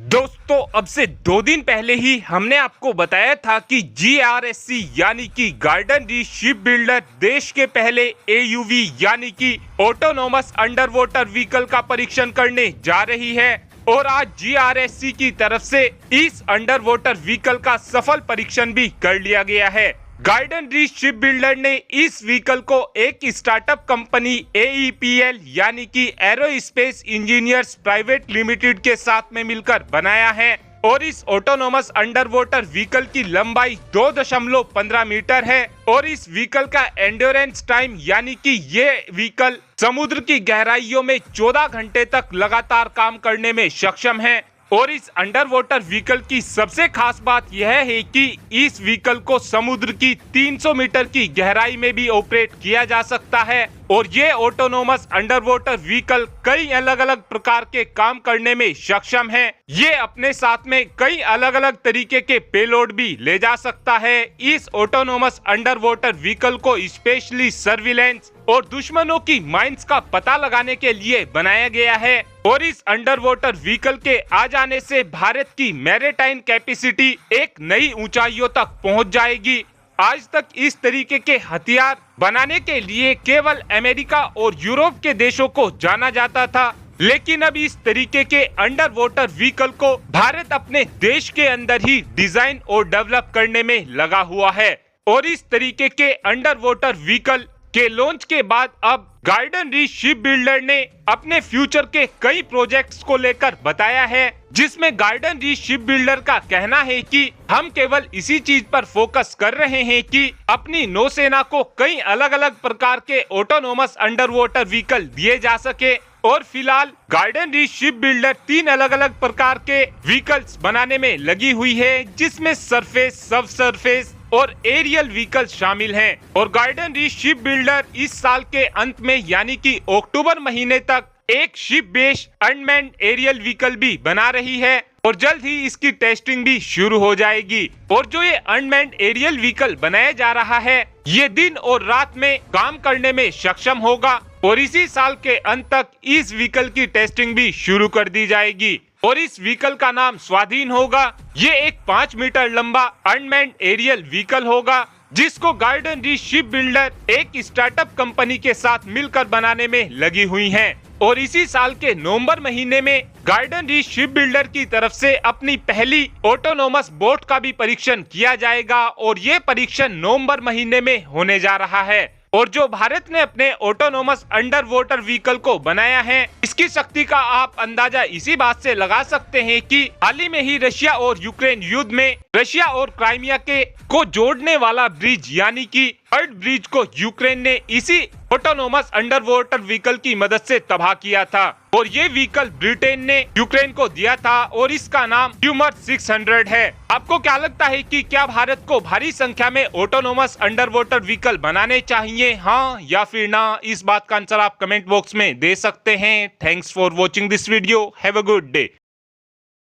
दोस्तों अब से 2 दिन पहले ही हमने आपको बताया था कि GRSC यानी कि गार्डन रीच शिप बिल्डर देश के पहले AUV यानी कि ऑटोनोमस अंडर वाटर व्हीकल का परीक्षण करने जा रही है और आज GRSC की तरफ से इस अंडर वाटर व्हीकल का सफल परीक्षण भी कर लिया गया है। गार्डन रीच शिप बिल्डर ने इस व्हीकल को एक स्टार्टअप कंपनी AEPL यानी कि एरोस्पेस इंजीनियर्स प्राइवेट लिमिटेड के साथ में मिलकर बनाया है और इस ऑटोनोमस अंडर वाटर व्हीकल की लंबाई 2.15 मीटर है और इस व्हीकल का एंड्योरेंस टाइम यानी कि ये व्हीकल समुद्र की गहराइयों में 14 घंटे तक लगातार काम करने में सक्षम है। और इस अंडर वाटर व्हीकल की सबसे खास बात यह है कि इस व्हीकल को समुद्र की 300 मीटर की गहराई में भी ऑपरेट किया जा सकता है और ये ऑटोनोमस अंडर वाटर व्हीकल कई अलग अलग प्रकार के काम करने में सक्षम है। ये अपने साथ में कई अलग अलग तरीके के पेलोड भी ले जा सकता है। इस ऑटोनोमस अंडर वाटर व्हीकल को स्पेशली सर्विलेंस और दुश्मनों की माइंस का पता लगाने के लिए बनाया गया है और इस अंडर वाटर व्हीकल के आ जाने से भारत की मैरीटाइम कैपेसिटी एक नई ऊंचाइयों तक पहुंच जाएगी। आज तक इस तरीके के हथियार बनाने के लिए केवल अमेरिका और यूरोप के देशों को जाना जाता था, लेकिन अब इस तरीके के अंडर वाटर व्हीकल को भारत अपने देश के अंदर ही डिजाइन और डेवलप करने में लगा हुआ है। और इस तरीके के अंडर वाटर व्हीकल के लॉन्च के बाद अब गार्डन रीच शिप बिल्डर ने अपने फ्यूचर के कई प्रोजेक्ट्स को लेकर बताया है, जिसमें गार्डन रीच शिप बिल्डर का कहना है कि हम केवल इसी चीज पर फोकस कर रहे हैं कि अपनी नौसेना को कई अलग अलग प्रकार के ऑटोनोमस अंडर वाटर व्हीकल दिए जा सके। और फिलहाल गार्डन रीच शिप बिल्डर 3 अलग अलग प्रकार के व्हीकल्स बनाने में लगी हुई है, जिसमें सरफेस, सब सरफेस और एरियल व्हीकल शामिल हैं। और गार्डन रीच शिप बिल्डर इस साल के अंत में यानी कि अक्टूबर महीने तक एक ship based unmanned aerial vehicle भी बना रही है और जल्द ही इसकी टेस्टिंग भी शुरू हो जाएगी। और जो ये अनमैन्ड एरियल व्हीकल बनाया जा रहा है ये दिन और रात में काम करने में सक्षम होगा और इसी साल के अंत तक इस व्हीकल की टेस्टिंग भी शुरू कर दी जाएगी और इस व्हीकल का नाम स्वाधीन होगा। ये एक 5 मीटर लंबा अनमैन्ड एरियल व्हीकल होगा जिसको गार्डन रीच शिप बिल्डर एक स्टार्टअप कंपनी के साथ मिलकर बनाने में लगी हुई हैं। और इसी साल के नवंबर महीने में गार्डन रीच शिप बिल्डर की तरफ से अपनी पहली ऑटोनोमस बोट का भी परीक्षण किया जाएगा और ये परीक्षण नवंबर महीने में होने जा रहा है। और जो भारत ने अपने ऑटोनोमस अंडर वाटर व्हीकल को बनाया है इसकी शक्ति का आप अंदाजा इसी बात से लगा सकते हैं कि हाल ही में ही रशिया और यूक्रेन युद्ध में रशिया और क्राइमिया के को जोड़ने वाला ब्रिज यानी कि थर्ड ब्रिज को यूक्रेन ने इसी ऑटोनोमस अंडर वाटर व्हीकल की मदद से तबाह किया था और ये व्हीकल ब्रिटेन ने यूक्रेन को दिया था और इसका नाम ह्यूमर 600 है। आपको क्या लगता है कि क्या भारत को भारी संख्या में ऑटोनोमस अंडर वाटर व्हीकल बनाने चाहिए, हाँ या फिर ना? इस बात का आंसर आप कमेंट बॉक्स में दे सकते हैं। Thanks for watching this video. Have a good day.